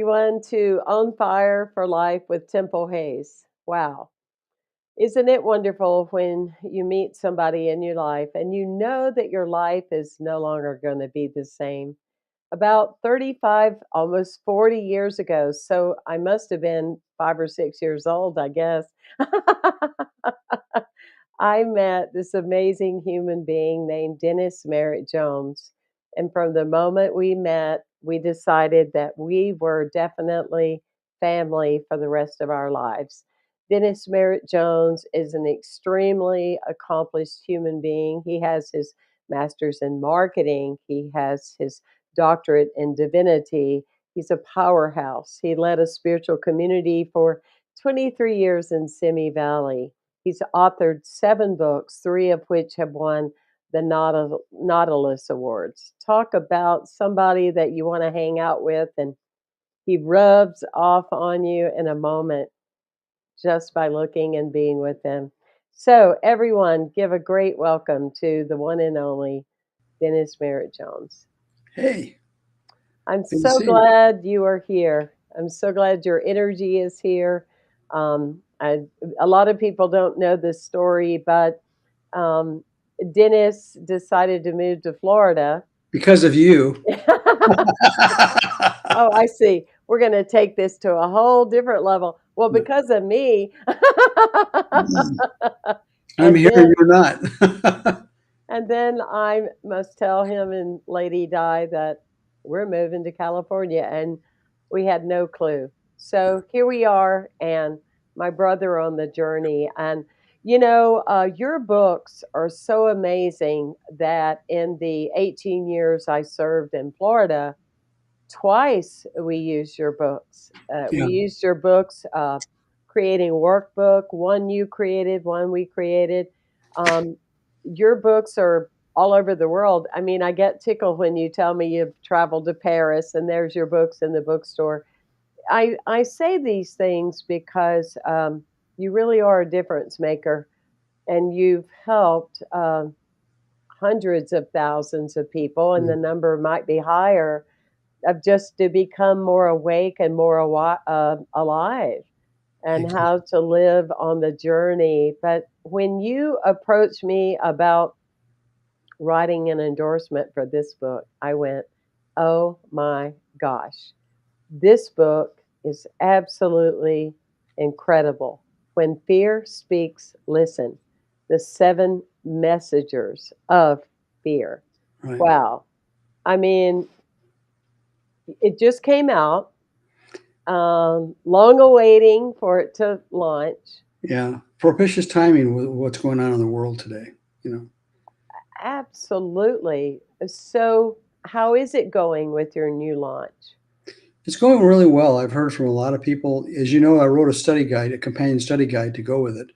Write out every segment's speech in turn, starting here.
Everyone to On Fire for Life with Temple Hayes. Wow. Isn't it wonderful when you meet somebody in your life and you know that your life is no longer going to be the same? About 35, almost 40 years ago, so I must have been 5 or 6 years old, I guess. I met this amazing human being named Dennis Merritt Jones. And from the moment we met, we decided that we were definitely family for the rest of our lives. Dennis Merritt Jones is an extremely accomplished human being. He has his master's in marketing, he has his doctorate in divinity. He's a powerhouse. He led a spiritual community for 23 years in Simi Valley. He's authored 7 books, 3 of which have won the Nautilus Awards. Talk about somebody that you want to hang out with, and he rubs off on you in a moment just by looking and being with them. So, everyone, give a great welcome to the one and only Dennis Merritt Jones. Hey, I'm good to so see you. glad you are here. I'm so glad your energy is here. A lot of people don't know this story, but um, Dennis decided to move to Florida. Because of you. Oh, I see. We're going to take this to a whole different level. Well, because of me. I'm and here then and you're not. And then I must tell him and Lady Di that we're moving to California, and we had no clue. So here we are, and my brother on the journey. And your books are so amazing that in the 18 years I served in Florida, twice we used your books. We Yeah, used your books, creating workbook. One you created, one we created. Um, your books are all over the world. I mean, I get tickled when you tell me you've traveled to Paris and there's your books in the bookstore. I say these things because you really are a difference maker, and you've helped hundreds of thousands of people, and the number might be higher, of just to become more awake and more alive, and thank you. how to live on the journey. But when you approached me about writing an endorsement for this book, I went, oh my gosh, this book is absolutely incredible. When fear speaks, listen. The 7 messengers of fear. Right. Wow. I mean, it just came out, long awaiting for it to launch. Yeah. Propitious timing with what's going on in the world today. You know, Absolutely. So, how is it going with your new launch? it's going really well. I've heard from a lot of people. As you know, I wrote a study guide, a companion study guide to go with it.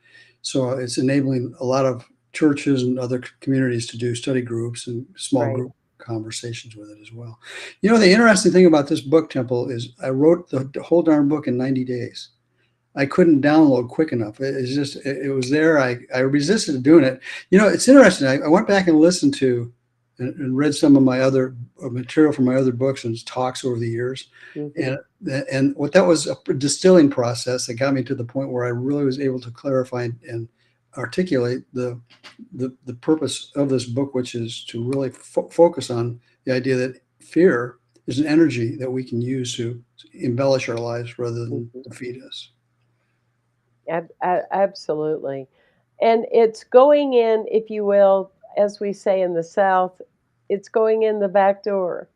So it's enabling a lot of churches and other communities to do study groups and small Right. group conversations with it as well. You know, the interesting thing about this book, Temple, is I wrote the whole darn book in 90 days. I couldn't download quick enough. It's just it was there. I resisted doing it. You know, it's interesting. I went back and listened to and read some of my other material from my other books and talks over the years, Hmm. and and what that was a distilling process that got me to the point where I really was able to clarify and articulate the purpose of this book, which is to really focus on the idea that fear is an energy that we can use to embellish our lives rather than Hmm. defeat us. Absolutely. And it's going in, if you will, as we say in the South, it's going in the back door.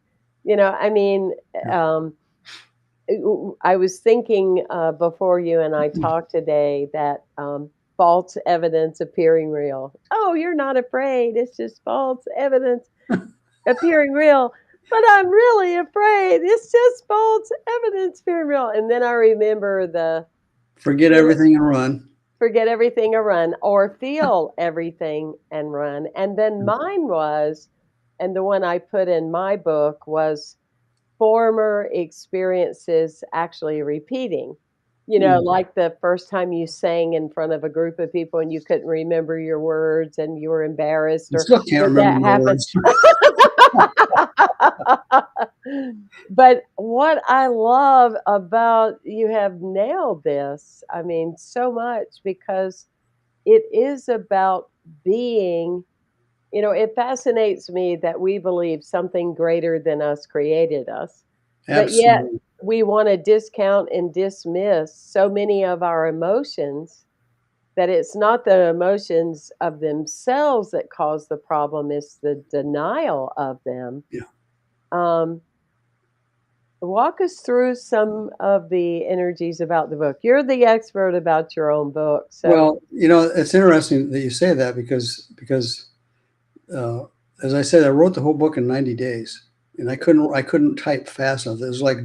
I mean, Yeah. um, I was thinking before you and I talked today that false evidence appearing real. Oh, you're not afraid. It's just false evidence appearing real. But I'm really afraid. It's just false evidence appearing real. And then I remember the Forget feel everything and run. forget everything and run, or feel everything and run. And then mine was, and the one I put in my book was former experiences actually repeating. Yeah. like the first time you sang in front of a group of people and you couldn't remember your words and you were embarrassed, I or still can't did remember that my happen? words. But what I love about you have nailed this, I mean, so much because it is about being, it fascinates me that we believe something greater than us created us, but yet Absolutely. we want to discount and dismiss so many of our emotions that it's not the emotions of themselves that cause the problem, it's the denial of them. Yeah. Um, Walk us through some of the energies about the book. You're the expert about your own book, so Well, it's interesting that you say that because uh, as I said, I wrote the whole book in 90 days, and I couldn't type fast enough. It was like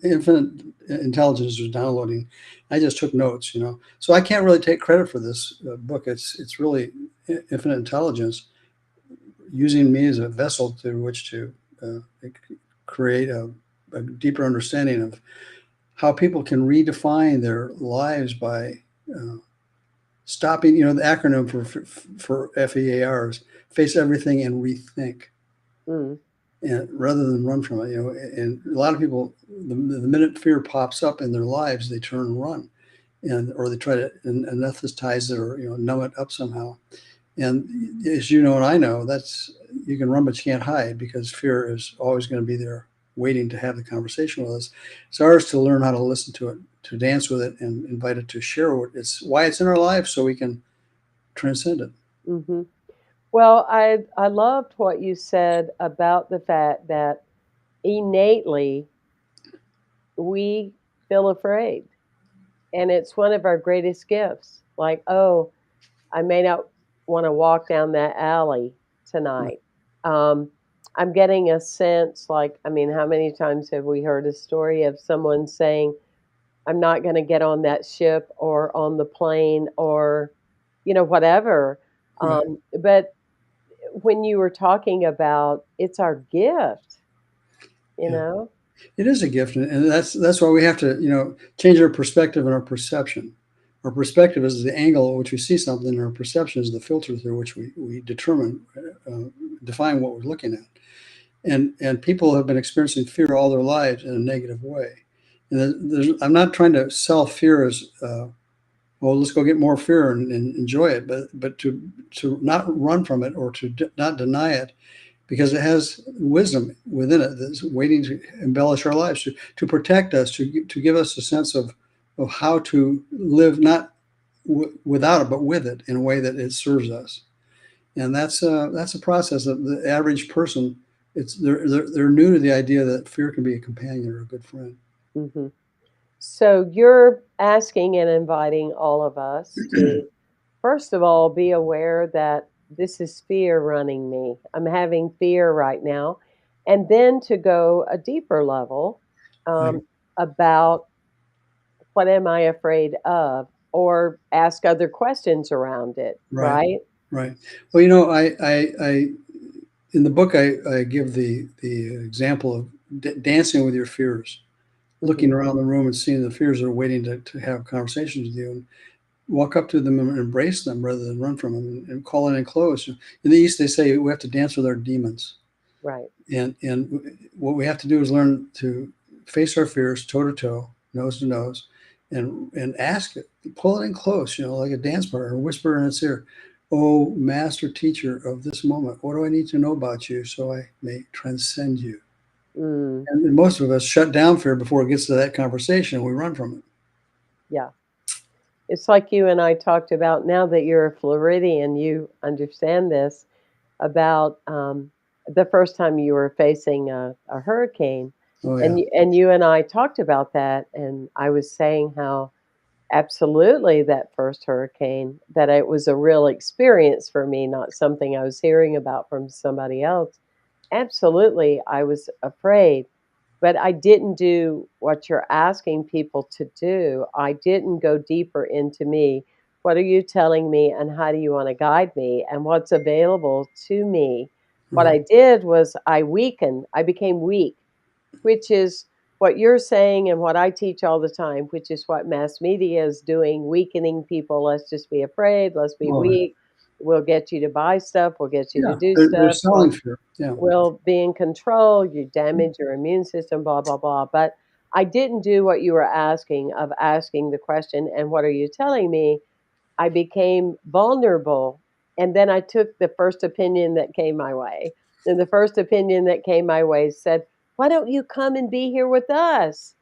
infinite intelligence was downloading. I just took notes. So I can't really take credit for this book. It's really infinite intelligence using me as a vessel through which to create a deeper understanding of how people can redefine their lives by uh, stopping. The acronym for FEARs: face everything and rethink, mm, and rather than run from it. And a lot of people, the minute fear pops up in their lives, they turn and run, or they try to anesthetize it, or numb it up somehow. And as you know, and I know, that's you can run, but you can't hide, because fear is always going to be there waiting to have the conversation with us. It's ours to learn how to listen to it, to dance with it, and invite it to share what it's why it's in our life, so we can transcend it. mhm. Well, I loved what you said about the fact that innately we feel afraid, and it's one of our greatest gifts. Like, oh, I may not want to walk down that alley Right. tonight. Um, I'm getting a sense, like, I mean, how many times have we heard a story of someone saying, I'm not going to get on that ship or on the plane or, whatever. Right. But when you were talking about it's our gift, you Yeah. know? It is a gift, and that's why we have to, change our perspective and our perception. Our perspective is the angle at which we see something, and our perception is the filter through which we define what we're looking at. And people have been experiencing fear all their lives in a negative way. And I'm not trying to sell fear as, well, let's go get more fear and enjoy it, but to not run from it, or to not deny it, because it has wisdom within it that's waiting to embellish our lives, to protect us, to give us a sense of how to live, not without it, but with it, in a way that it serves us. And that's a process that the average person, they're new to the idea that fear can be a companion or a good friend. Mhm. So you're asking and inviting all of us to, first of all, be aware that this is fear running me. I'm having fear right now. And then to go a deeper level Right, about what am I afraid of, or ask other questions around it, right, right? right. Well, I in the book, I give the example of dancing with your fears, looking Hmm. around the room and seeing the fears that are waiting to have conversations with you, and walk up to them and embrace them rather than run from them, and call in close. In the East, they say we have to dance with our demons. Right. And what we have to do is learn to face our fears toe to toe, nose to nose, and ask it, pull it in close, like a dance partner, whisper in its ear, "Oh, master teacher of this moment, what do I need to know about you so I may transcend you?" Mm, And most of us shut down fear before it gets to that conversation. We run from it. yeah. It's like you and I talked about, now that you're a Floridian, you understand this about the first time you were facing a hurricane. Oh And, yeah, and you and I talked about that. And I was saying how absolutely that first hurricane, that it was a real experience for me, not something I was hearing about from somebody else. Absolutely, I was afraid, but I didn't do what you're asking people to do. I didn't go deeper into me. What are you telling me, and how do you want to guide me, and what's available to me? What right, I did was I weakened. I became weak, which is what you're saying and what I teach all the time, which is what mass media is doing, weakening people. Let's just be afraid. Let's be Well, weak. We'll get you to buy stuff. We'll get you to yeah, do they're stuff. selling fear. Yeah. We'll be in control. You damage your immune system, blah, blah, blah. But I didn't do what you were asking of asking the question, and what are you telling me? I became vulnerable. And then I took the first opinion that came my way. And the first opinion that came my way said, why don't you come and be here with us?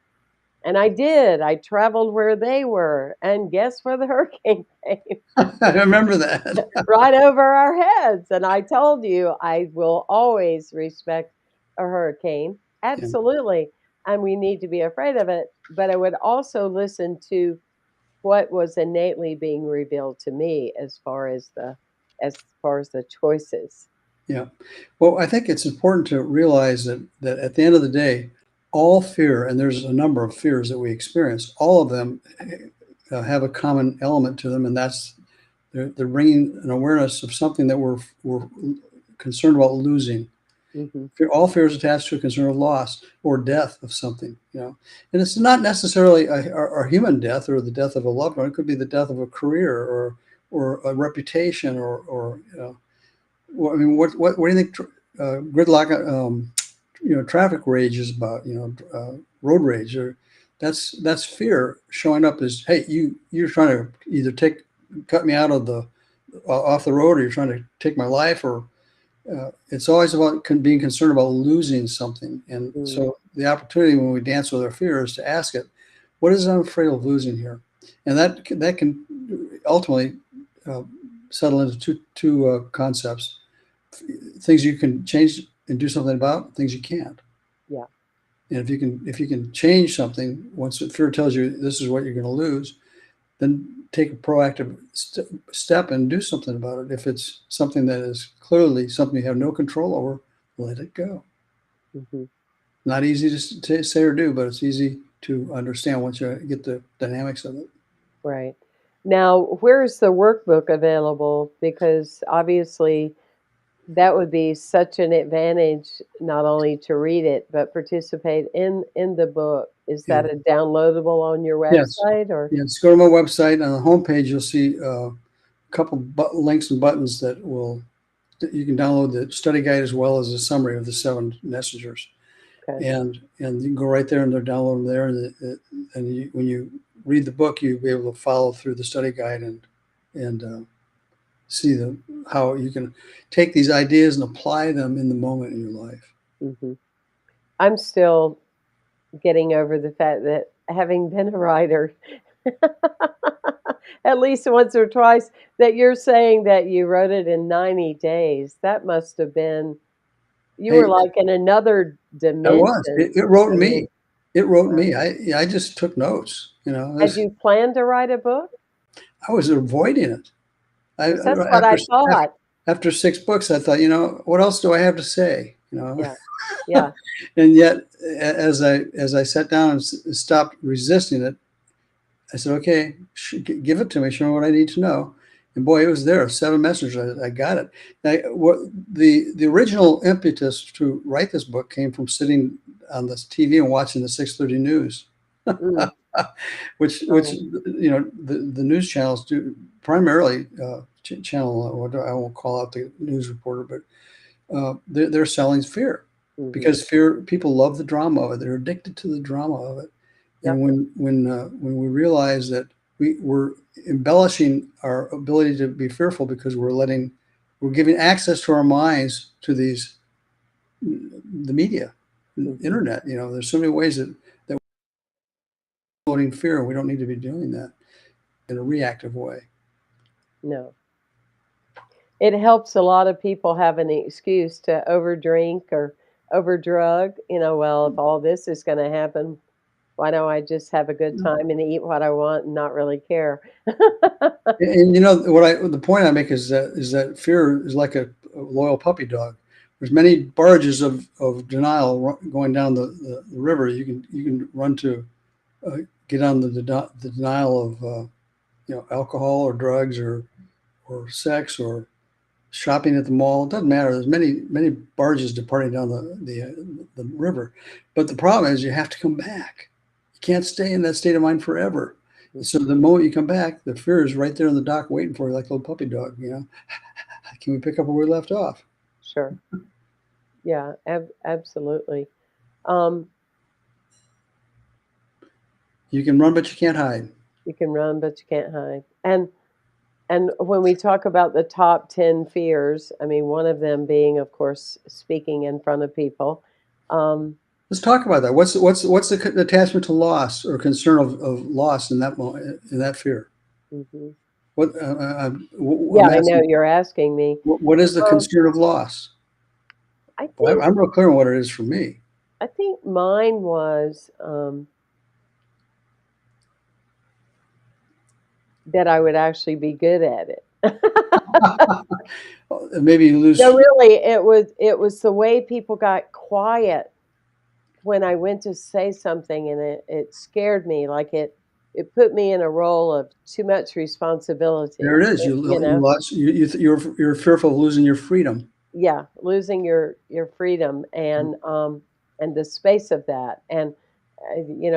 And I did. I traveled where they were. And guess where the hurricane came? I remember that. Right over our heads. And I told you, I will always respect a hurricane. Yeah. Absolutely. And we need to be afraid of it. But I would also listen to what was innately being revealed to me as far as the choices. Yeah. Well, I think it's important to realize that at the end of the day, all fear, and there's a number of fears that we experience, all of them have a common element to them, and that's they're bringing an awareness of something that we're concerned about losing. Hmm. All fear is attached to a concern of loss or death of something, and it's not necessarily a human death or the death of a loved one. It could be the death of a career or a reputation or well, I mean, what do you think gridlock, traffic rage is about? Road rage, or that's fear showing up as, hey, you're trying to either cut me out of the off the road, or you're trying to take my life, or it's always about being concerned about losing something. And Mm. so the opportunity when we dance with our fear is to ask it, what is it I'm afraid of losing here? And that can ultimately uh, settle into two concepts: things you can change and do something about, things you can't. Yeah. And if you can change something, once fear tells you this is what you're going to lose, then take a proactive step and do something about it. If it's something that is clearly something you have no control over, let it go. Hmm. Not easy to say or do, but it's easy to understand once you get the dynamics of it. Right. Now, where's the workbook available? Because obviously that would be such an advantage not only to read it but participate in the book. Is Yeah. that a downloadable on your Yes. website or? Yes. Go to my website. On the homepage, you'll see a couple links and buttons that you can download the study guide as well as a summary of the 7 messengers. Okay. And you can go right there and they're download them there. And when you read the book, you'll be able to follow through the study guide and see how you can take these ideas and apply them in the moment in your life. Hmm. I'm still getting over the fact that having been a writer at least once or twice, that you're saying that you wrote it in 90 days. That must have been, you Hey, were like in another I was. dimension. It wrote I mean, me. It wrote wow. me. I just took notes. Had you planned to write a book? I was avoiding it. Because that's what I After thought. after 6 books, I thought, what else do I have to say? Yeah. Yeah. And yet, as I sat down and stopped resisting it, I said, okay, give it to me. Show me what I need to know. And boy, it was there. 7 messages. I got it. The original impetus to write this book came from sitting on this TV and watching the 6:30 news, Mm. which Oh. the news channels do primarily. Channel, I won't call out the news reporter, but they're selling fear, Hmm. because fear, people love the drama of it. They're addicted to the drama of it. And Yep. when we realize that we're embellishing our ability to be fearful because we're giving access to our minds to the media, Hmm. internet. There's so many ways that we're promoting fear, and we don't need to be doing that in a reactive way. No. It helps a lot of people have an excuse to overdrink or overdrug. Well, if all this is going to happen, why don't I just have a good time and eat what I want and not really care? And the point I make is that fear is like a loyal puppy dog. There's many barges of denial going down the river. You can run to get on the denial of alcohol or drugs or sex or shopping at the mall. It doesn't matter. There's many barges departing down the river, but the problem is you have to come back. You can't stay in that state of mind forever. So the moment you come back, the fear is right there in the dock waiting for you, like a little puppy dog. You know, can we pick up where we left off? Sure. Yeah, absolutely. Um, You can run, but you can't hide. you can run, but you can't hide. And when we talk about the top 10 fears, I mean, one of them being, of course, speaking in front of people. Um, Let's talk about that. What's the attachment to loss or concern of loss in that fear? mhm. What Yeah, I'm I know asking. you're asking me. What is the Um, concern of loss? I Well, think I'm real clear on what it is for me. I think mine was that I would actually be good at it. Maybe you No, lose. really, it was the way people got quiet when I went to say something, and it scared me. Like it put me in a role of too much There responsibility. it is. You You know, lost. You're fearful of losing your freedom. yeah, losing your freedom and the space of that. And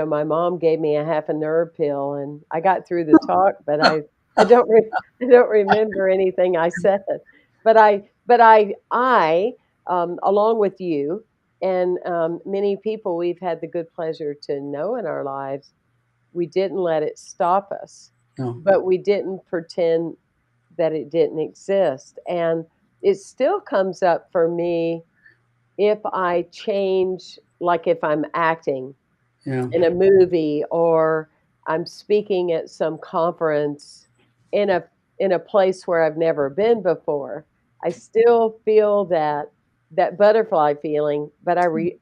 my mom gave me a half a nerve pill, and I got through the talk, but I don't I don't remember anything I said. But I along with you and many people we've had the good pleasure to know in our lives, we didn't let it stop us, No. but we didn't pretend that it didn't exist. And it still comes up for me if I change, like if I'm acting Yeah. in a movie or I'm speaking at some conference in a place where I've never been before. I still feel that butterfly feeling, but I You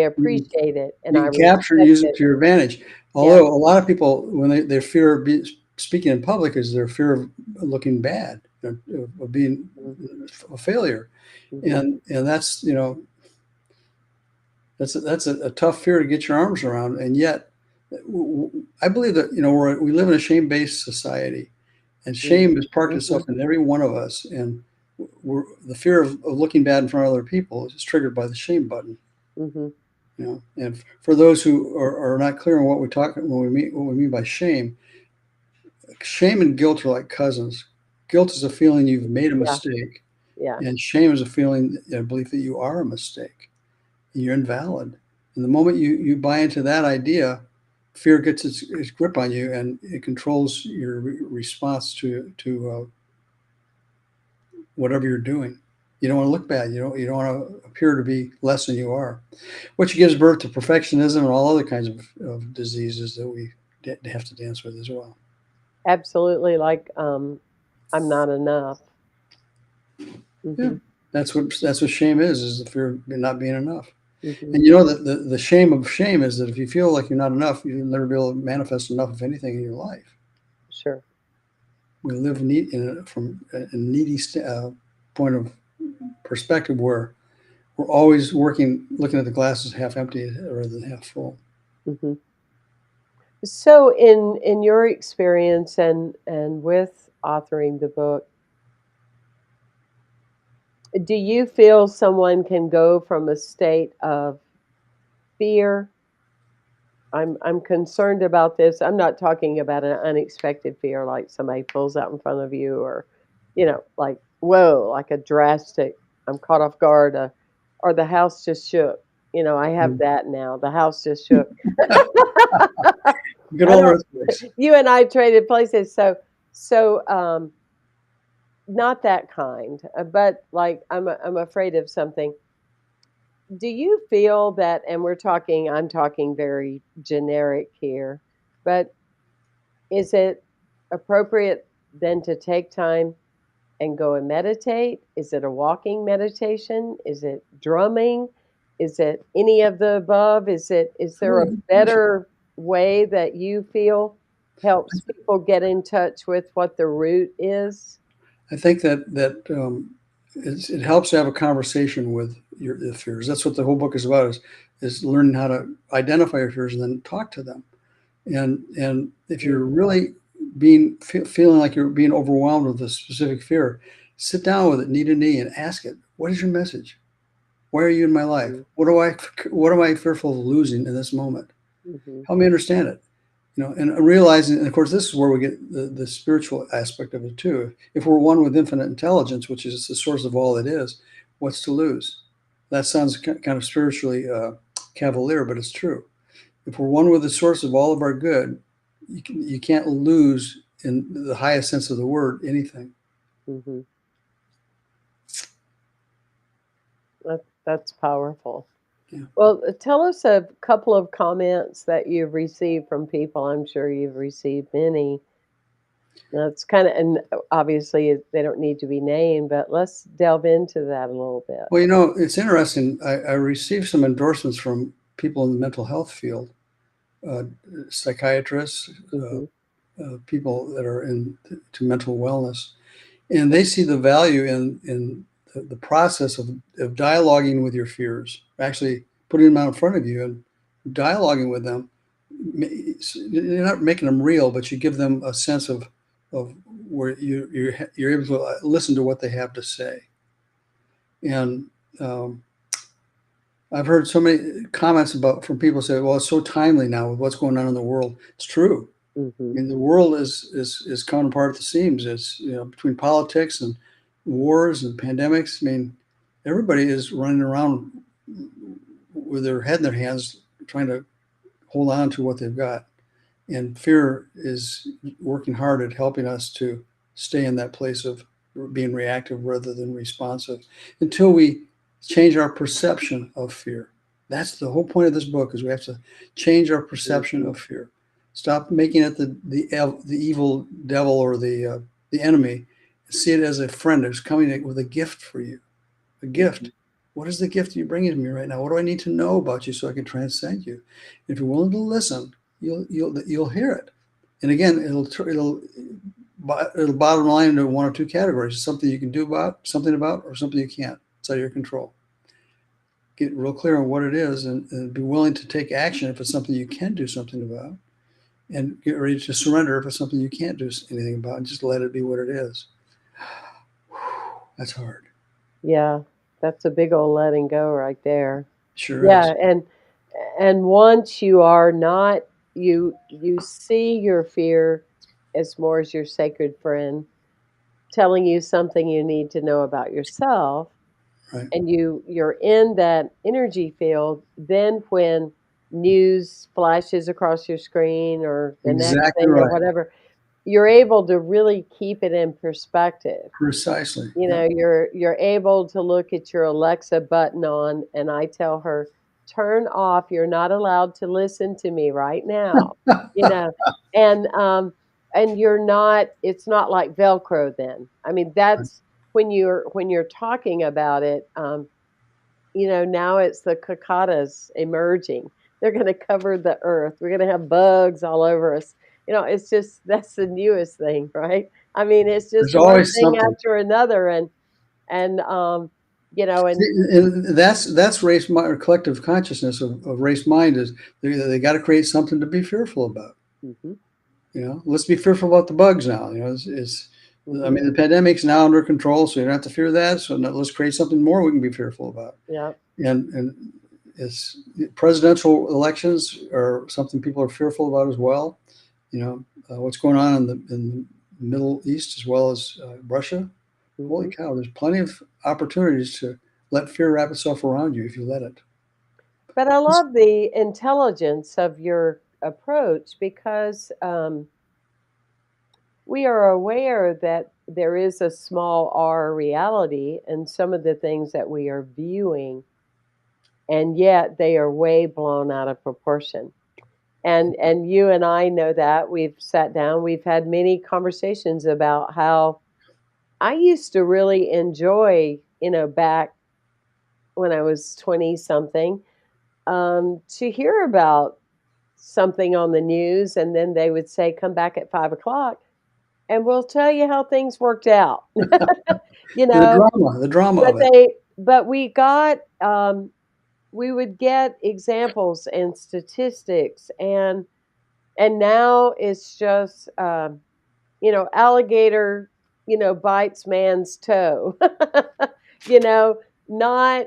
appreciate it and you I can capture and respect use it it. to your advantage. Yeah. Although a lot of people, when they fear of speaking in public, is their fear of looking bad, of being a failure, Mhm. and that's that's a tough fear to get your arms around. And yet, I believe that we live in a shame-based society, and Mhm. shame is parked itself Mhm. in every one of us. And the fear of looking bad in front of other people is triggered by the shame button. Mhm. And for those who are not clear on what we talk when what we mean by shame, shame and guilt are like cousins. Guilt is a feeling you've made a Yeah. mistake, Yeah. and shame is a feeling, a belief that you are a mistake and you're invalid. And the moment you buy into that idea, fear gets its grip on you, and it controls your response to whatever you're doing. You don't want to look bad. You don't want to appear to be less than you are, which gives birth to perfectionism and all other kinds of diseases that we have to dance with as well. Absolutely, like, I'm not enough. Yeah, Mhm. that's what shame is the fear of not being enough. Mhm. And you know that the shame of shame is that if you feel like you're not enough, you'll never be able to manifest enough of anything in your life. Sure. We live from a needy point of perspective where we're always looking at the glass as half empty rather than half full. Mhm. So in your experience and with authoring the book, do you feel someone can go from a state of fear? I'm concerned about this. I'm not talking about an unexpected fear like somebody pulls out in front of you or, like, whoa, like a drastic, I'm caught off guard, or the house just shook. I have Mm. that now. The house just shook. Good I old don't earthquakes. you and I traded places, so not that kind, but, like, I'm afraid of something. Do you feel that, and I'm talking very generic here, but is it appropriate then to take time and go and meditate? Is it a walking meditation? Is it drumming? Is it any of the above? Is That's a there really a good question. better way that you feel helps people get in touch with what the root is? I think that it helps to have a conversation with your fears. That's what the whole book is about: is learning how to identify your fears and then talk to them. And if you're Mm, really feeling like you're being overwhelmed with a specific fear, Sit down with it knee to knee and ask it, what is your message? Why are you in my life? Mhm. What am I fearful of losing in this moment? Mhm. Help me understand it. And realizing, and of course, this is where we get the spiritual aspect of it too. If we're one with infinite intelligence, which is the source of all it is, what's to lose? That sounds kind of spiritually cavalier, but it's true. If we're one with the source of all of our good, you can't lose, in the highest sense of the word, anything. Mhm. That's powerful. Yeah. Well, tell us a couple of comments that you've received from people. I'm sure you've received many. That's kind of, and obviously they don't need to be named, but let's delve into that a little bit. Well, it's interesting. I received some endorsements from people in the mental health field, uh, psychiatrists, Mhm. people that are into mental wellness, and they see the value in the process of dialoguing with your fears, actually putting them out in front of you and dialoguing with them. You're not making them real, but you give them a sense of where you're able to listen to what they have to say. And um, I've heard so many comments from people say, "Well, it's so timely now with what's going on in the world." It's true. I Mhm. mean, the world is coming apart at the seams. It's between politics and wars and pandemics. I mean, everybody is running around with their head in their hands, trying to hold on to what they've got. And fear is working hard at helping us to stay in that place of being reactive rather than responsive until we change our perception of fear. That's the whole point of this book, is we have to change our perception Mhm. of fear. Stop making it the evil devil or the enemy. See it as a friend who's coming with a gift for you. A gift. Mhm. What is the gift you're bringing to me right now? What do I need to know about you so I can transcend you? If you're willing to listen, you'll hear it. And again, it'll bottom line into one or two categories: something you can do something about, or something you can't. It's out of your control. Get real clear on what it is, and be willing to take action if it's something you can do something about, and get ready to surrender if it's something you can't do anything about, and just let it be what it is. That's hard. Yeah, that's a big old letting go right there. Sure Yeah, is. and once you are not, you see your fear as more as your sacred friend telling you something you need to know about yourself, Right. and you're in that energy field, then when news flashes across your screen or the next Exactly thing or right. whatever, you're able to really keep it in perspective. Precisely. You Yep. know, you're able to look at your Alexa button on, and I tell her, "Turn off, you're not allowed to listen to me right now." You know, and, um, and you're not, it's not like Velcro then. I mean, that's when you're talking about it, now it's the cicadas emerging. They're gonna cover the earth. We're gonna have bugs all over us. It's just that's the newest thing, right? I mean, it's just There's one always thing something. after another, and and And that's or collective consciousness of race mind is they got to create something to be fearful about. mhm, Let's be fearful about the bugs now. I mhm, mean, the pandemic's now under control, so you don't have to fear that. So now let's create something more we can be fearful about. yep, And it's presidential elections are something people are fearful about as well. What's going on in the Middle East as well as Russia. Holy mhm. cow, there's plenty of opportunities to let fear wrap itself around you if you let it. But I love the intelligence of your approach because, we are aware that there is a small r reality in some of the things that we are viewing, and yet they are way blown out of proportion. And you and I know that. We've sat down, we've had many conversations about how I used to really enjoy, back when I was 20 something, to hear about something on the news, and then they would say, "Come back at 5 o'clock, and we'll tell you how things worked out." You The know, drama, the drama but of it. we would get examples and statistics, and now it's just, alligator. bites man's toe. you know, not,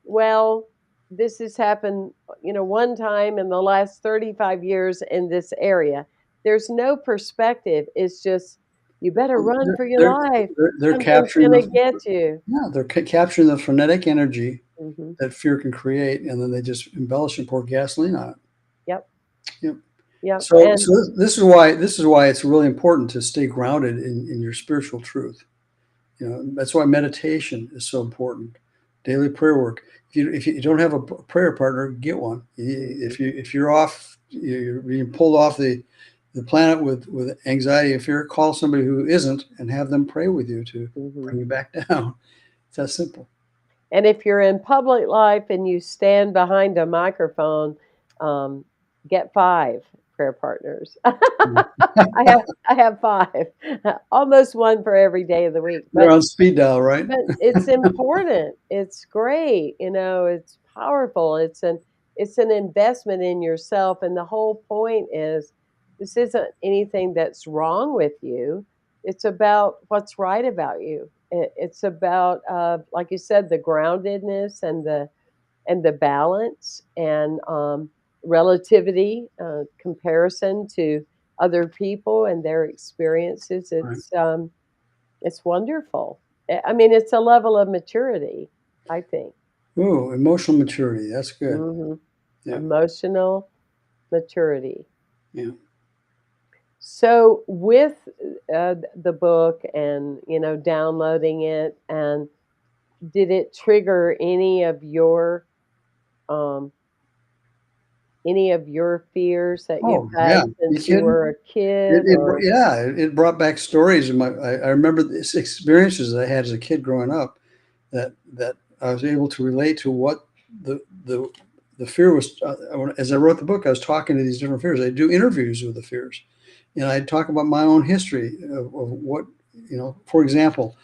well, this has happened, one time in the last 35 years in this area. There's no perspective. It's just, you better run They're for your they're life. they're Something's capturing going the to get you. yeah, they're capturing the frenetic energy Hmm. that fear can create, and then they just embellish and pour gasoline on it. Yep. Yep. Yep. So this is why it's really important to stay grounded in your spiritual truth. That's why meditation is so important. Daily prayer work. If you don't have a prayer partner, get one. Hmm. If you're off, you're being pulled off the planet with anxiety and fear, call somebody who isn't and have them pray with you to Hmm. bring you back down. It's that simple. And if you're in public life and you stand behind a microphone, um, get 5 prayer partners. I have 5, almost 1 for every day of the week. They're on speed dial, right? But it's important. It's great. It's powerful. It's an investment in yourself. And the whole point is, this isn't anything that's wrong with you. It's about what's right about you. It's about, like you said, the groundedness and the balance and relativity, comparison to other people and their experiences. Right. It's wonderful. I mean, it's a level of maturity, I think. Ooh, emotional maturity. That's good. Hmm. Yeah. Emotional maturity. Yeah. So, with the book and downloading it, and did it trigger um, any of your fears that you've Oh, yeah. had You since you kidding? were a It, kid? it Or yeah, it brought back stories of my. I remember these experiences that I had as a kid growing up, that I was able to relate to what the the the fear was. As I wrote the book, I was talking to these different fears. I do interviews with the fears, and I talk about my own history of what For example,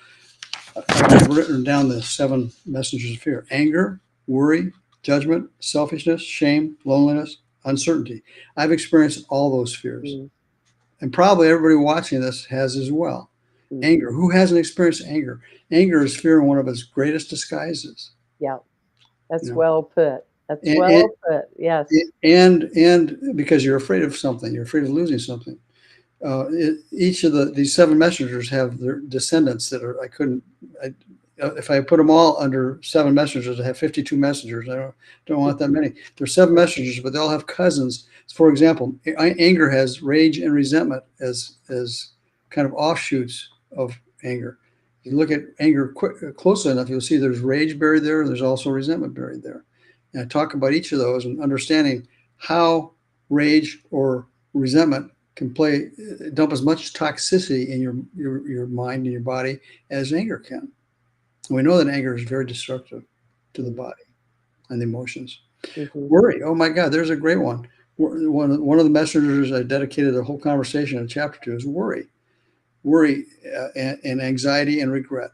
I've written down the 7 messengers of fear: anger, worry, judgment, selfishness, shame, loneliness, uncertainty. I've experienced all those fears, mm, and probably everybody watching this has as well. mhm. Anger. Who hasn't experienced anger? Anger is fear in one of its greatest disguises. Yeah, You that's know, well put. That's and well put. Yes. and because you're afraid of something, you're afraid of losing something. Each of these 7 messengers have their descendants that are. I couldn't. If I put them all under 7 messengers, I have 52 messengers. I don't want that many. There's 7 messengers, but they all have cousins. For example, anger has rage and resentment as kind of offshoots of anger. If you look at anger closely enough, you'll see there's rage buried there, and there's also resentment buried there. And I talk about each of those and understanding how rage or resentment can dump as much toxicity in your mind and your body as anger can. And we know that anger is very destructive to the body and the emotions. Mm-hmm. Worry, oh my God, there's a great one. One of the messengers I dedicated a whole conversation, a chapter to, is worry. Worry and anxiety and regret.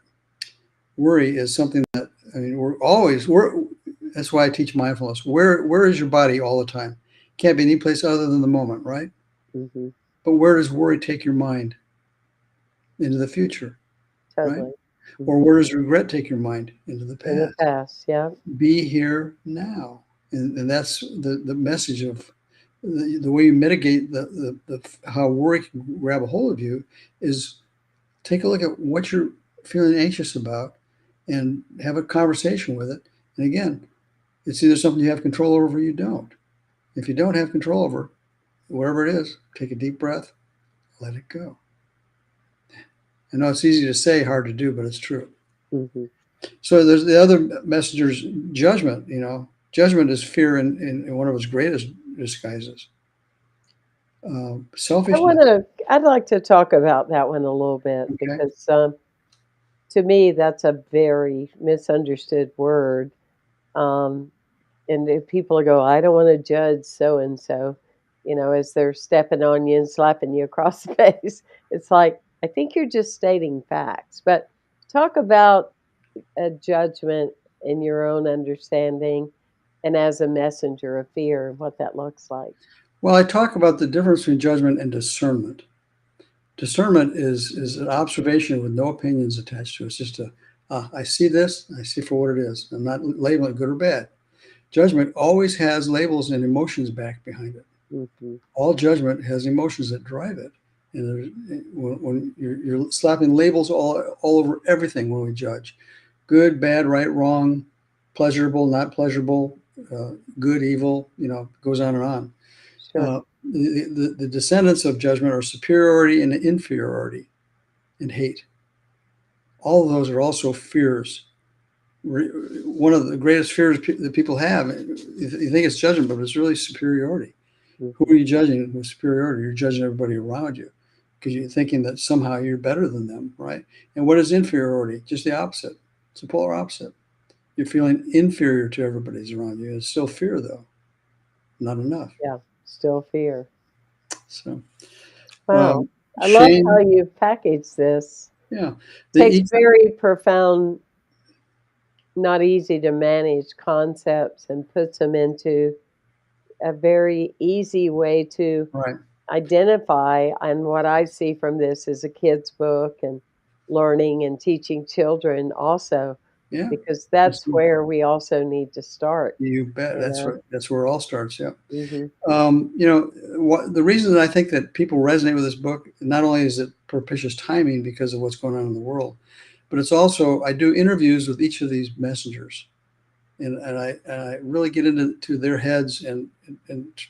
Worry is something that, I mean, that's why I teach mindfulness. Where is your body all the time? Can't be any place other than the moment, right? Mm-hmm. But where does worry take your mind? Into the future, right? Totally. Or Hmm. where does regret take your mind? Into the In the past. past, yeah. Be here now. And that's the message of the way you mitigate how worry can grab a hold of you is take a look at what you're feeling anxious about and have a conversation with it. And again, it's either something you have control over or you don't. If you don't have control over whatever it is, take a deep breath, let it go. I know it's easy to say, hard to do, but it's true. Hmm. So there's the other messenger's judgment. Judgment is fear in one of its greatest disguises. Selfishness. I'd like to talk about that one a little bit Okay. because to me that's a very misunderstood word. Um, and if people go, I don't want to judge so and so, as they're stepping on you and slapping you across the face. It's like, I think you're just stating facts. But talk about a judgment in your own understanding and as a messenger of fear and what that looks like. Well, I talk about the difference between judgment and discernment. Discernment is an observation with no opinions attached to it. It's just I see this, I see for what it is. I'm not labeling it good or bad. Judgment always has labels and emotions back behind it. Mhm. All judgment has emotions that drive it. And when you're slapping labels all over everything when we judge, good, bad, right, wrong, pleasurable, not pleasurable, good, evil, goes on and on. Sure. The descendants of judgment are superiority and inferiority and hate. All of those are also fears. One of the greatest fears that people have, you think it's judgment, but it's really superiority. Who are Mhm. you judging with superiority? You're judging everybody around you because you're thinking that somehow you're better than them, right? And what is inferiority? Just the opposite. It's the polar opposite. You're feeling inferior to everybody's around you. It's still fear, though, not enough. Yeah, still fear. So, Wow. I love how shame, you've packaged this. yeah. Takes The very profound, not easy to manage concepts and puts them into a very easy way to right, identify. And what I see from this is a kid's book and learning and teaching children also, yeah. because that's where we also need to start, You bet. you know? That's where it all starts. Yeah. Mhm. The reason that I think that people resonate with this book, not only is it propitious timing because of what's going on in the world, but it's also I do interviews with each of these messengers, and I really get into their heads and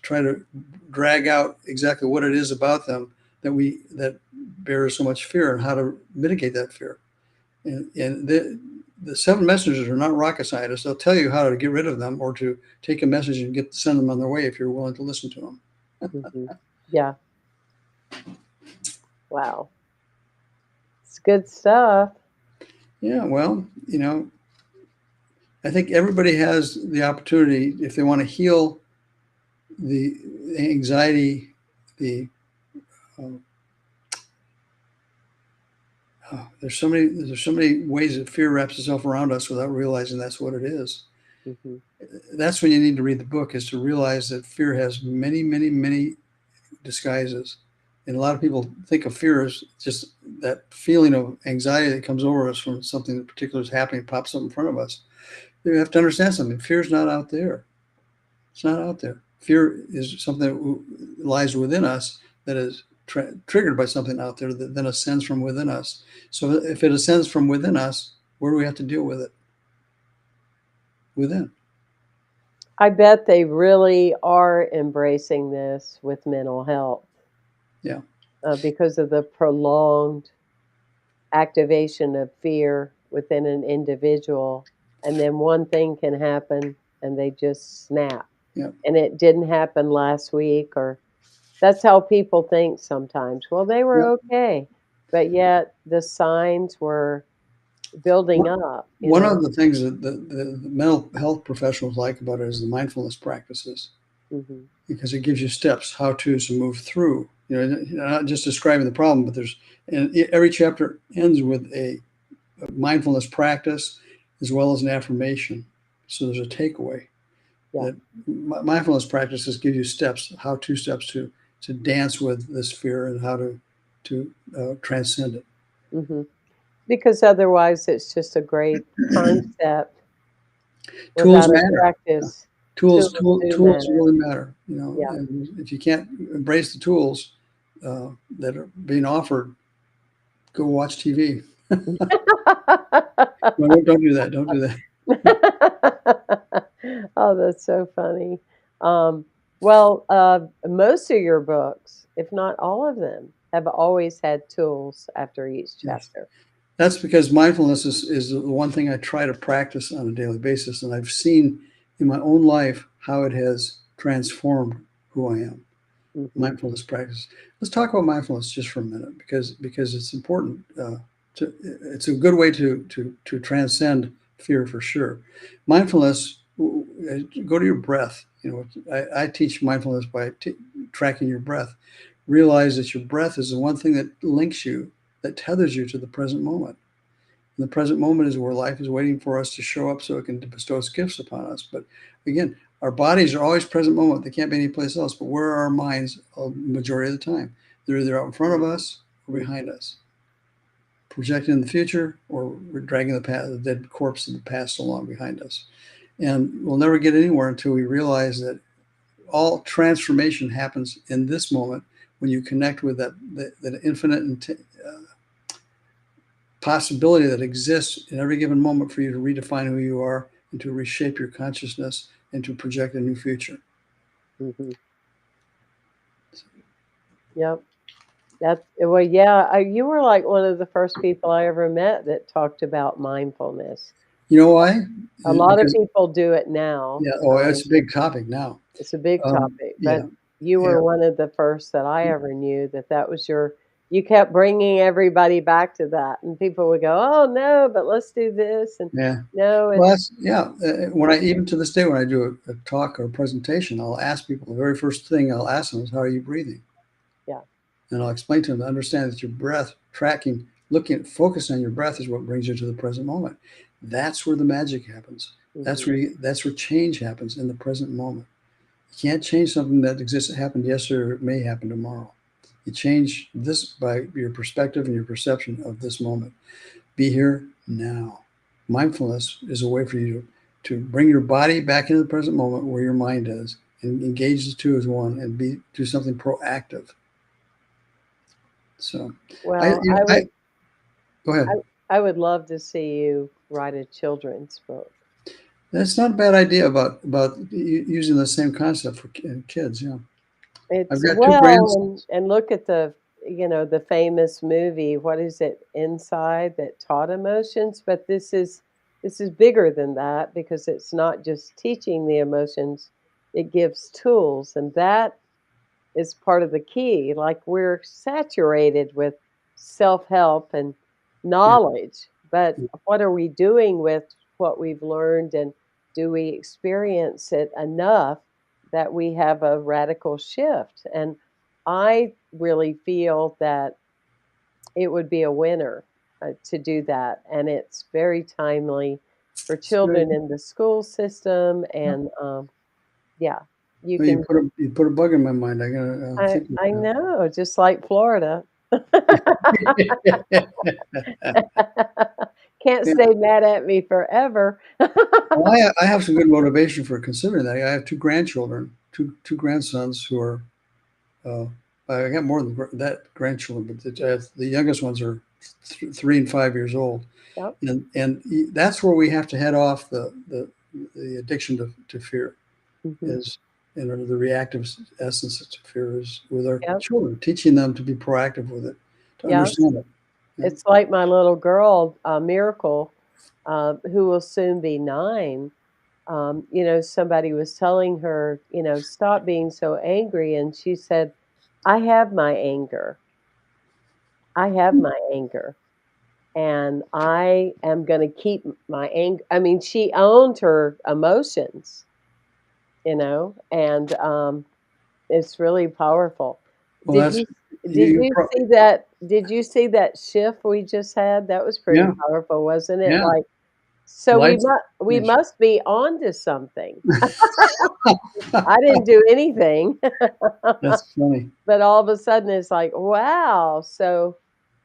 try to drag out exactly what it is about them that bears so much fear and how to mitigate that fear. And the seven messengers are not rocket scientists. They'll tell you how to get rid of them or to take a message and send them on their way if you're willing to listen to them. Mhm. Yeah. Wow. It's good stuff. Yeah, well, I think everybody has the opportunity if they want to heal the anxiety, the uh, there's so many ways that fear wraps itself around us without realizing that's what it is. Mhm. That's when you need to read the book, is to realize that fear has many, many, many disguises. And a lot of people think of fear as just that feeling of anxiety that comes over us from something that particular is happening, pops up in front of us. You have to understand something. Fear is not out there. It's not out there. Fear is something that lies within us that is triggered by something out there that then ascends from within us. So if it ascends from within us, where do we have to deal with it? Within. I bet they really are embracing this with mental health, Yeah. because of the prolonged activation of fear within an individual. And then one thing can happen and they just snap. Yeah. And it didn't happen last week, or that's how people think sometimes. Well, they were Yeah. okay. But yet the signs were building up, you One of know? the things that the mental health professionals like about it is the mindfulness practices, Hmm. because it gives you steps, how to's to move through. Not just describing the problem, but and every chapter ends with a mindfulness practice as well as an affirmation. So there's a takeaway Yeah. that mindfulness practices give you steps, how to steps to dance with this fear and how to transcend it. Hmm. Because otherwise it's just a great concept Tools without a matter. practice. Tools, Tools tool, do tools matter. really matter. Yeah. And if you can't embrace the tools that are being offered, go watch TV. No, don't do that. Don't do that. Oh, that's so funny. Well, most of your books, if not all of them, have always had tools after each Yes. chapter. That's because mindfulness is the one thing I try to practice on a daily basis. And I've seen in my own life how it has transformed who I am. Mhm. Mindfulness practice. Let's talk about mindfulness just for a minute because it's important. It's a good way to transcend fear for sure. Mindfulness. Go to your breath. I teach mindfulness by tracking your breath. Realize that your breath is the one thing that links you, that tethers you to the present moment. And the present moment is where life is waiting for us to show up so it can bestow its gifts upon us. But again, our bodies are always present moment. They can't be any place else. But where are our minds a majority of the time? They're either out in front of us or behind us, projecting in the future, or we're dragging the dead corpse of the past along behind us. And we'll never get anywhere until we realize that all transformation happens in this moment when you connect with that infinite possibility that exists in every given moment for you to redefine who you are and to reshape your consciousness and to project a new future. Mm-hmm. Yep. Well, yeah. You were like one of the first people I ever met that talked about mindfulness. You know why? A lot of Because, people do it now. yeah, oh, it's a big topic now. It's a big topic, but Yeah, you yeah. were one of the first that I ever knew that was you kept bringing everybody back to that, and people would go, "Oh no, but let's do this," and Yeah. no, Well, it's when I, even to this day, when I do a talk or a presentation, I'll ask people, the very first thing I'll ask them is, how are you breathing? yeah, And I'll explain to them to understand that your breath, tracking, focusing on your breath is what brings you to the present moment. That's where the magic happens. mm-hmm. That's where change happens, in the present moment. You can't change something that exists, that happened yesterday, or it may happen tomorrow. You change this by your perspective and your perception of this moment. Be here now. Mindfulness is a way for you to bring your body back into the present moment where your mind is, and engage the two as one, and do something proactive. So, Well, I would go ahead. I would love to see you write a children's book. That's not a bad idea about using the same concept for kids. Yeah, I've It's got two well, grandsons. and look at the famous movie. What is it? Inside, that taught emotions, but this is bigger than that because it's not just teaching the emotions; it gives tools, and that is part of the key. Like we're saturated with self-help and Yeah, knowledge, but what are we doing with what we've learned, and do we experience it enough that we have a radical shift? And I really feel that it would be a winner to do that, and it's very timely for it's a good children idea. in the school system. Yeah. And yeah, you Well, can. you put a bug in my mind. I gotta think I about know, just like Florida. that. Can't Yeah. stay mad at me forever. Well, I have some good motivation for considering that. I have two grandchildren, two grandsons who are. Uh, I got more than that grandchildren, but the youngest ones are 3 and 5 years old, Yep, and that's where we have to head off the addiction to fear, mhm, is, the reactive essence to fear is with our yep, children, teaching them to be proactive with it, to yes. understand it. Yeah. It's like my little girl, Miracle, who will soon be 9. Somebody was telling her, "Stop being so angry," and she said, "I have my anger. I have my anger, and I am gonna keep my anger." I mean, she owned her emotions, and it's really powerful. Well, Did that's you you. did you see that did you see that shift we just had? That was pretty Yeah, powerful, wasn't it? yeah. Like, so Lights we change. must be onto something. I didn't do anything, That's funny. but all of a sudden it's like, wow, so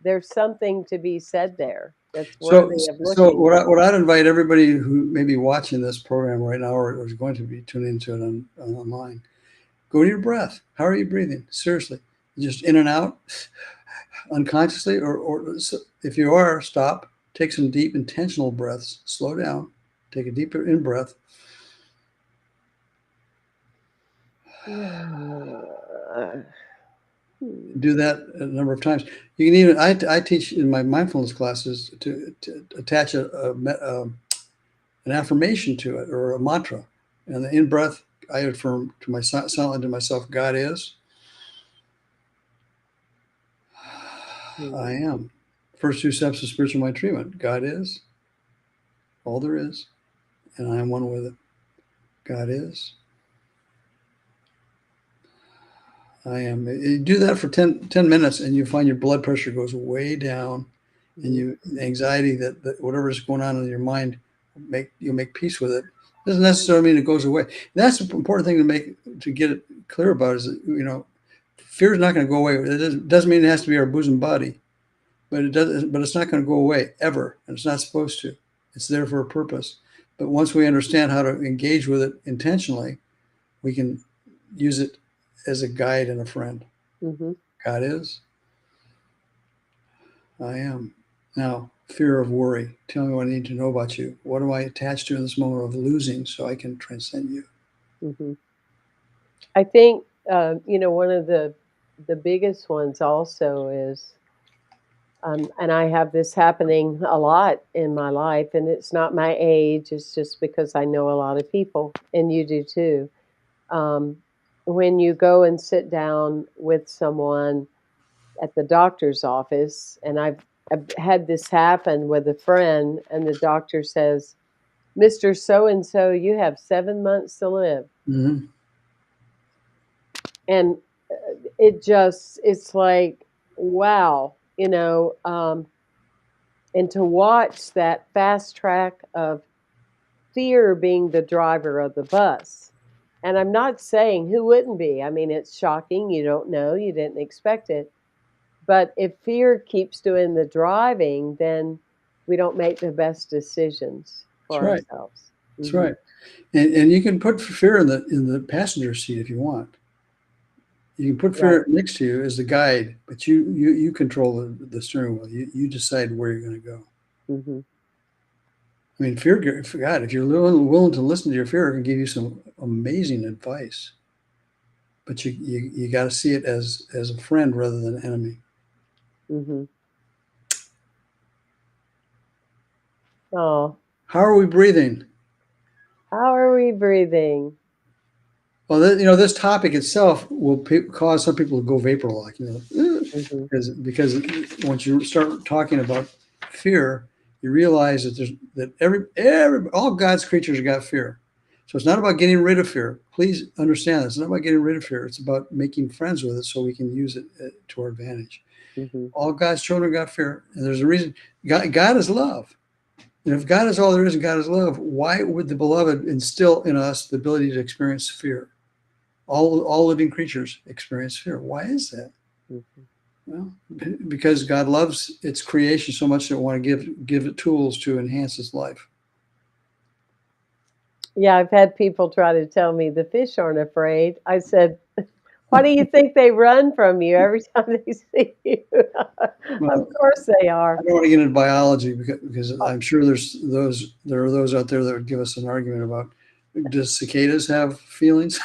there's something to be said there that's So, worthy of so looking at. what I'd invite everybody who may be watching this program right now, or is going to be tuning into it online, go to your breath. How are you breathing? Seriously, just in and out, unconsciously, or if you are, stop. Take some deep, intentional breaths. Slow down. Take a deeper in breath. Do that a number of times. You can even, I teach in my mindfulness classes to attach an affirmation to it, or a mantra. And the in breath, I affirm to myself, silently to myself, God is, I am. First 2 steps of spiritual mind treatment. God is all there is, and I am one with it. God is, I am. You do that for 10 minutes, and you find your blood pressure goes way down, and the anxiety that whatever is going on in your mind, you'll make peace with it. Doesn't necessarily mean it goes away. And that's the important thing to get it clear about, is that, Fear is not going to go away. It doesn't mean it has to be our bosom buddy, but it does. But it's not going to go away ever, and it's not supposed to. It's there for a purpose. But once we understand how to engage with it intentionally, we can use it as a guide and a friend. Mm-hmm. God is. I am. Now, fear of worry. Tell me what I need to know about you. What am I attached to in this moment of losing so I can transcend you? Mm-hmm. I think one of the biggest ones also is, and I have this happening a lot in my life, and it's not my age; it's just because I know a lot of people, and you do too. Um, when you go and sit down with someone at the doctor's office, and I've had this happen with a friend, and the doctor says, "Mr. So and so, you have 7 months to live," Mm-hmm. and it's like, wow, and to watch that fast track of fear being the driver of the bus. And I'm not saying who wouldn't be. I mean, it's shocking. You don't know, you didn't expect it. But if fear keeps doing the driving, then we don't make the best decisions That's for right. ourselves. That's Hmm. right. And you can put fear in the passenger seat if you want. You can put Right. fear next to you as the guide, but you control the steering wheel. You decide where you're going to go. Hmm. I mean, fear. God, if you're willing to listen to your fear, it can give you some amazing advice. But you got to see it as a friend rather than an enemy. Hmm. Oh, How are we breathing? how are we breathing? Well, this topic itself will cause some people to go vapor lock. Hmm. Because once you start talking about fear, you realize that every all God's creatures got fear. So it's not about getting rid of fear. Please understand this. It's not about getting rid of fear. It's about making friends with it so we can use it to our advantage. Hmm. All God's children got fear, and there's a reason. God is love. And if God is all there is and God is love, why would the beloved instill in us the ability to experience fear? All living creatures experience fear. Why is that? Hmm. Well, because God loves its creation so much that it want to give it tools to enhance its life. Yeah, I've had people try to tell me the fish aren't afraid. I said, why do you think they run from you every time they see you? Of Well, course they I are. don't want to get into biology because I'm sure there are those out there that would give us an argument about, does cicadas have feelings?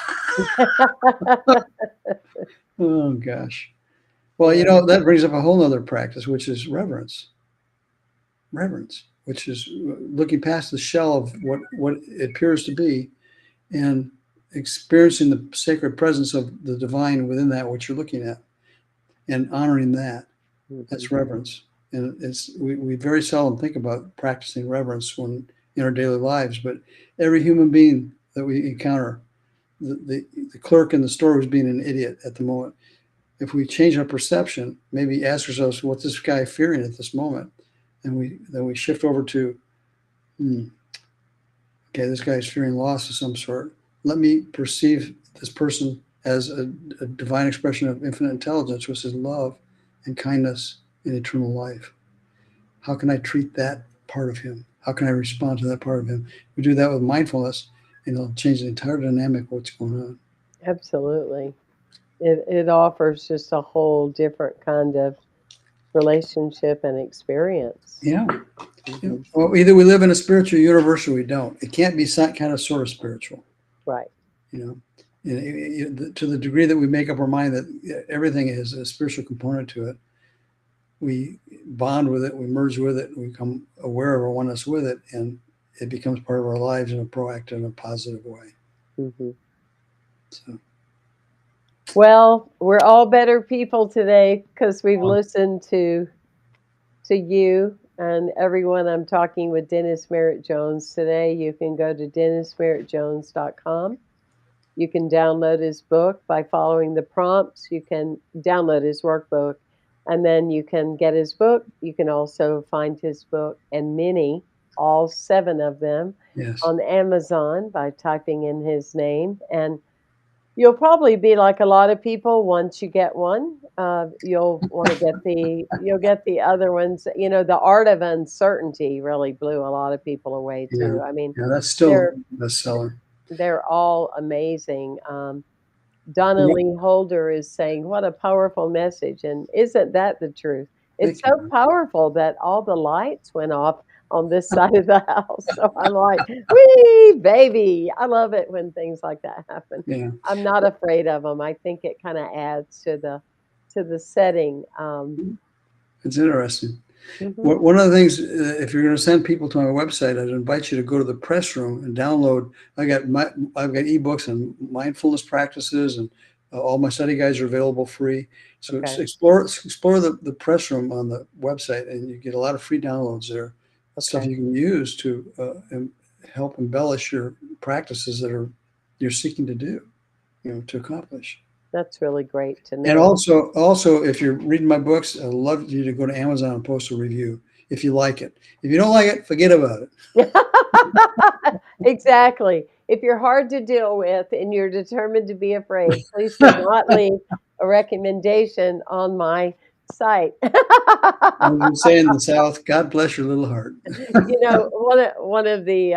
Oh gosh. Well, Yeah. that brings up a whole other practice, which is reverence. Reverence, which is looking past the shell of what it appears to be and experiencing the sacred presence of the divine within that what you're looking at and honoring that. Mhm. That's reverence. And we very seldom think about practicing reverence when in our daily lives, but every human being that we encounter, the clerk in the store who's being an idiot at the moment, if we change our perception, maybe ask ourselves, what's this guy fearing at this moment? And then we shift over to, hmm, okay, this guy's fearing loss of some sort. Let me perceive this person as a divine expression of infinite intelligence, which is love and kindness and eternal life. How can I treat that part of him? How can I respond to that part of him? We do that with mindfulness, and it'll change the entire dynamic of what's going on. Absolutely. It offers just a whole different kind of relationship and experience. Yeah. Yeah. Hmm. Well, either we live in a spiritual universe or we don't. It can't be some kind of sort of spiritual. Right. you know and to the degree that we make up our mind that everything has a spiritual component to it, we bond with it, we merge with it, we become aware of our oneness with it, and it becomes part of our lives in a proactive and a positive way. Hmm. So Well, we're all better people today because we've listened to you and everyone. I'm talking with Dennis Merritt Jones today. You can go to dennismerrittjones.com. You can download his book by following the prompts. You can download his workbook, and then you can get his book. You can also find his book and many, all 7 of them, yes. on Amazon by typing in his name. And You'll probably be like a lot of people once you get one, you'll wanna get the other ones. You know, the art of uncertainty really blew a lot of people away Yeah. too. I mean, Yeah, that's still they're a bestseller. they're all amazing. Donna Well, Lee Holder is saying, "What a powerful message," and isn't that the truth? It's thank so you. powerful that all the lights went off on this side of the house, so I'm like, "Whee, baby!" I love it when things like that happen. Yeah. I'm not afraid of them. I think it kinda adds to the setting, It's interesting. mhm, One of the things, if you're going to send people to my website, I'd invite you to go to the press room and download. I've got ebooks on mindfulness practices, and all my study guides are available free. So okay, explore the press room on the website, and you get a lot of free downloads there. Stuff okay. you can use to help embellish your practices that you're seeking to do, to accomplish. That's really great to And know. also, if you're reading my books, I'd love you to go to Amazon and post a review if you like it. If you don't like it, forget about it. Exactly. If you're hard to deal with and you're determined to be afraid, please do not leave a recommendation on my site. As we say in the South, God bless your little heart. You know, one of the,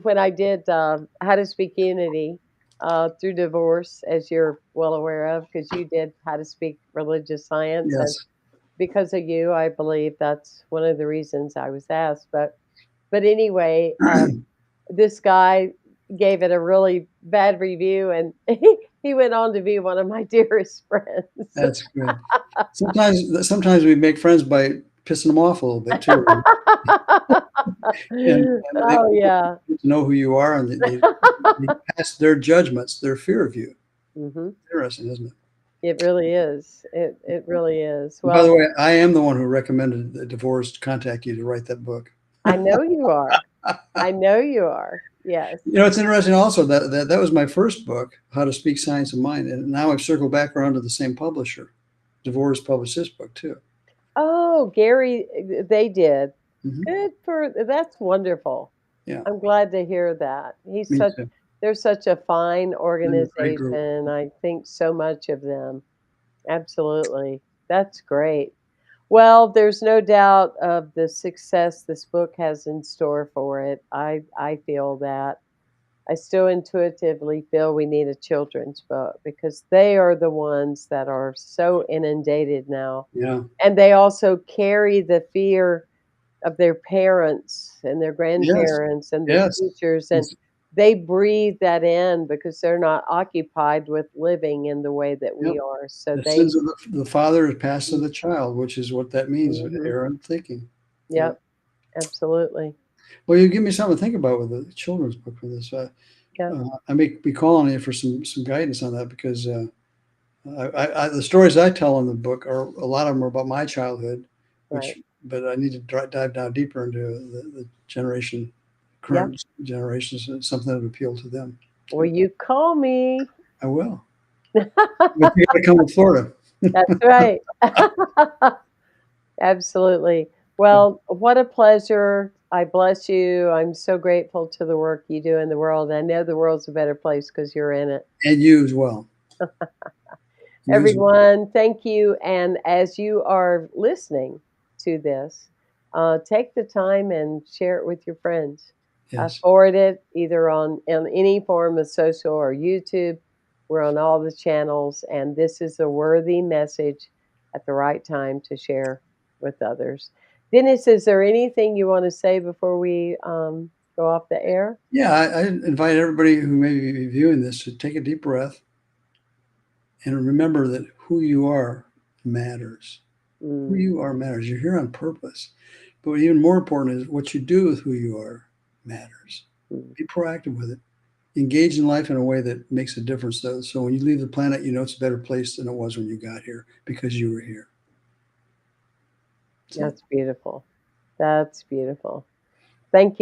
when I did, How to Speak Unity, through divorce, as you're well aware of, because you did How to Speak Religious Science, and Yes. because of you, I believe that's one of the reasons I was asked, but anyway, this guy gave it a really bad review, and he went on to be one of my dearest friends. That's good. Sometimes we make friends by pissing them off a little bit too, and they Oh, yeah. get to know who you are, and they pass their judgments, their fear of you. Mhm. Interesting, isn't it? It really is. It really is. And by the Well, way, I am the one who recommended the divorced contact you to write that book. I know you are. I know you are. Yes. It's interesting also that was my first book, How to Speak Science of Mind, and now I've circled back around to the same publisher. DeVore published this book too. Oh, Gary, they did. Hmm. Good for that's wonderful. Yeah, I'm glad to hear that. me too. They're such a fine They're a great group. organization. I think so much of them. Absolutely. That's great. Well, there's no doubt of the success this book has in store for it. I feel that. I still intuitively feel we need a children's book because they are the ones that are so inundated now. Yeah. And they also carry the fear of their parents and their Yes. grandparents and the Yes. teachers, and It's, they breathe that in because they're not occupied with living in the way that yep. we are. So The they sins of the father is passed to the child, which is what that means. mhm. Errant thinking. Yeah. Yep, absolutely. Well, you give me something to think about with the children's book for this. Yeah, I may be calling you for some guidance on that because the stories I tell in the book are a lot of them are about my childhood, right. but I need to dive down deeper into the Yep. current generations, and something that would appeal to them Well, too. you call me. I will, but you got to come to Florida. That's right. Absolutely. Well, what a pleasure. I bless you. I'm so grateful to the work you do in the world. I know the world's a better place because you're in it. And you as well. You as well. Everyone, thank you. And as you are listening to this, take the time and share it with your friends. Yes. Forward it either on any form of social or YouTube. We're on all the channels, and this is a worthy message at the right time to share with others. Dennis, is there anything you want to say before we go off the air? Yeah, I invite everybody who may be viewing this to take a deep breath and remember that who you are matters. Who Mm, you are matters. You're here on purpose. But even more important is what you do with who you are matters. mm. Be proactive with it. Engage in life in a way that makes a difference. So when you leave the planet, you know it's a better place than it was when you got here because you were here. That's it. That's beautiful. That's beautiful. Thank you.